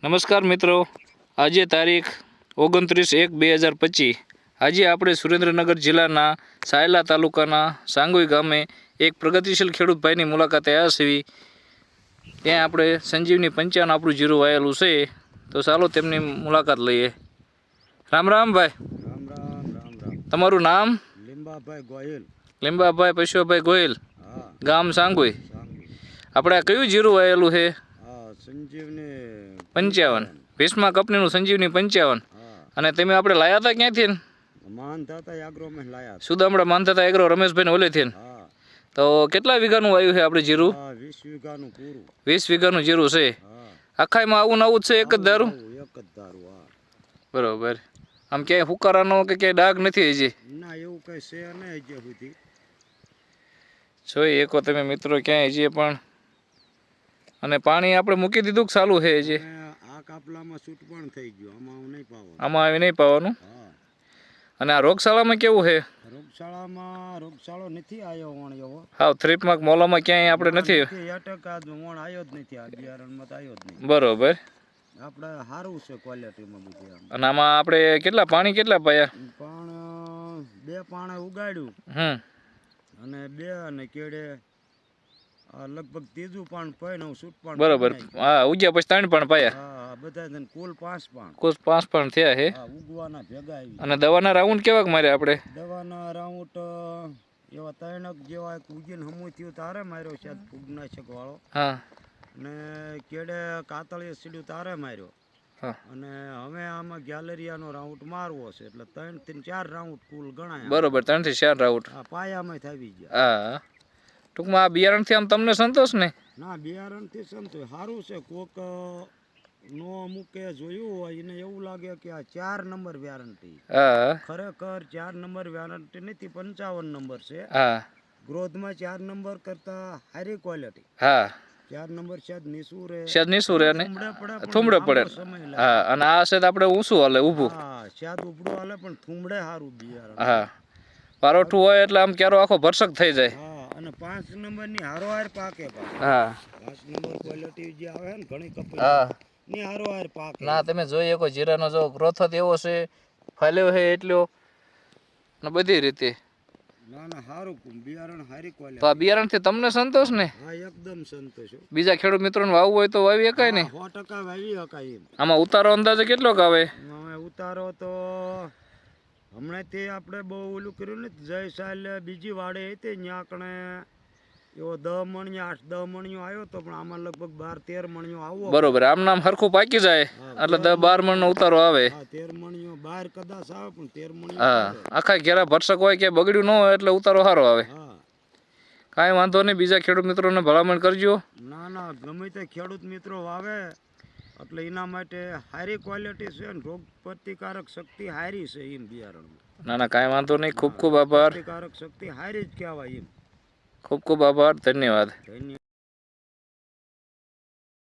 નમસ્કાર મિત્રો, આજે તારીખ 29/1/2025 આજે આપણે સુરેન્દ્રનગર જિલ્લાના સાયલા તાલુકાના સાંગોઈ ગામે એક પ્રગતિશીલ ખેડૂત ભાઈની મુલાકાતે આવ્યા છીએ. ત્યાં આપણે સંજીવની 55 આપણું જીરું વાયેલું છે, તો ચાલો તેમની મુલાકાત લઈએ. રામ રામ ભાઈ. રામ રામ રામ રામ. તમારું નામ? લીંબાભાઈ ગોહિલ. લીંબાભાઈ પશુભાઈ ગોહિલ, હા. ગામ સાંગોઈ. સાંગોઈ. આપણે આ કયું જીરું વાયેલું છે? સંજીવની 55, ભીષ્મા કંપનીનું સંજીવની 55. અને તમે આપણે લાયા હતા ક્યાંથી? માનતા એગ્રો માં લાયા. સુદામડા માનતા એગ્રો રમેશભાઈ ઓલેથી. હા. તો કેટલા વીઘાનું આવ્યું છે આપણે જીરું? 20 વીઘાનું પૂરું. 20 વીઘાનું જીરું છે. હા. આખાઈમાં આવું નવું જ છે, એક જ દારૂ? એક જ દારૂ. હા. બરોબર. આમ ક્યાંય હુકારાનો કે ક્યાંય ડાઘ નથી હજી? ના, એવું કઈ છે નહીં હજી સુધી. જોઈ એકો તમે મિત્રો ક્યાંય હજી પણ. અને પાણી આપણે મૂકી દીધું કે ચાલુ છે હજી? આ કાપલામાં છૂટ પણ થઈ ગયું. આમાં નહીં પાવાનું. આમાં આવી નહીં પાવાનું? હા. અને આ રોગશાળામાં કેવું છે? રોગશાળો નથી આવ્યો વણ એવો. હા, થ્રીપમાં મોલામાં ક્યાંય આપણે નથી. અટક આ વણ આવ્યો જ નથી. આ બિયારણમાં તો આવ્યો જ નહીં. બરોબર. આપણે સારું છે ક્વોલિટીમાં બધું. અને આમાં આપણે પાણી કેટલા પાયા? પણ 2 પાણે ઉગાડ્યું. અને 2 અને કેડે લગભગ 3જું પાણ પાય છૂટ પાણ. બરોબર. હા, ઉગ્યા પછી 3 પાણ પાયા. હા, બધા કુલ 5 પાણ. કુલ 5 પાણ થયા છે. હા, ઉગવાના ભેગા આવી. અને દવાના રાઉન્ડ કેવાક માર્યા આપણે? દવાના રાઉન્ડ એવા 3 જેવા ઉગીને હમું થયું તારે માર્યો છે ફૂગનાશક વાળો. હા. અને કેડે કાતળીએ સીડ્યું તારે માર્યો. હા. અને હવે આમાં ગેલેરિયાનો રાઉન્ડ મારવો છે, એટલે 3 થી 4 રાઉન્ડ કુલ ગણાય. બરોબર, 3 થી 4 રાઉન્ડ. હા, પાયામાં થઈ ગયા. હા. ટૂંકમાં આ બિયારણથી આમ તમને સંતોષ ને? ના, બિયારણથી સંતોષ. સારું છે. કોક નો મૂકે જોયું હોય એને એવું લાગે કે આ 4 નંબર વોરંટી. હા. ખરેખર 4 નંબર વોરંટી નથી, 55 નંબર છે. હા. ગ્રોથમાં 4 નંબર કરતા સારી ક્વોલિટી. હા. 4 નંબર શાયદ નીસું રે ને થુમડે પડે. હા. અને આ છે આપણે ઊંચું હાલે, ઊભું. હા, શાયદ ઉપડું હાલે પણ થુમડે સારું બિયારણ. હા. પારોઠું હોય એટલે આમ ક્યારો આખો ભરસક થઈ જાય. હા. અને 5 નંબરની હારોહાર પાકે. હા. 5 નંબર ક્વોલિટી જે આવે ને ઘણી કંપની. હા. ની હારોહાર પાકે. ના, તમે જોઈએ કોઈ જીરાનો જો ગ્રોથ જ એવો છે, ફાલ્યો છે એટલો ને બધી રીતે. ના, સારું બિયારણ, સારી ક્વોલિટી. તો આ બિયારણથી તમને સંતોષ ને? હા, એકદમ સંતોષ. બીજા ખેડૂત મિત્રોને વાવવું હોય તો વાવી શકાય ને? 100% વાવી શકાય. આમાં ઉતારો અંદાજે કેટલોક આવે? ઉતારો તો હમણાં તે આપણે બહુ ઓલું કર્યું ને, જય સાલ બીજી વાડે હતી ત્યાં કણે એવો 10 મણિયા 8-10 મણિયો આવ્યો તો, પણ આમાં લગભગ 12-13 મણિયો આવવો. બરોબર. આમ નામ હરખું પાકી જાય એટલે 10-12 મણનો ઉતારો આવે. હા, 13 મણિયો 12 કદાચ આવે પણ 13 મણિયો. હા, આખા ઘેરા ભરસક હોય કે બગડ્યું ન હોય એટલે ઉતારો સારો આવે. હા. કાંઈ વાંધો નહીં, બીજા ખેડૂત મિત્રોને ભલામણ કરજો. ના, ગમે તે ખેડૂત મિત્રો વાવે એટલે એના માટે સારી ક્વોલિટી છે ને રોગ પ્રતિકારક શક્તિ સારી છે એમ બિયારણમાં. ના, કાંઈ વાંધો નહીં. ખૂબ ખૂબ આભાર. પ્રતિકારક શક્તિ સારી જ કહેવાય એમ. ખૂબ ખૂબ આભાર. ધન્યવાદ.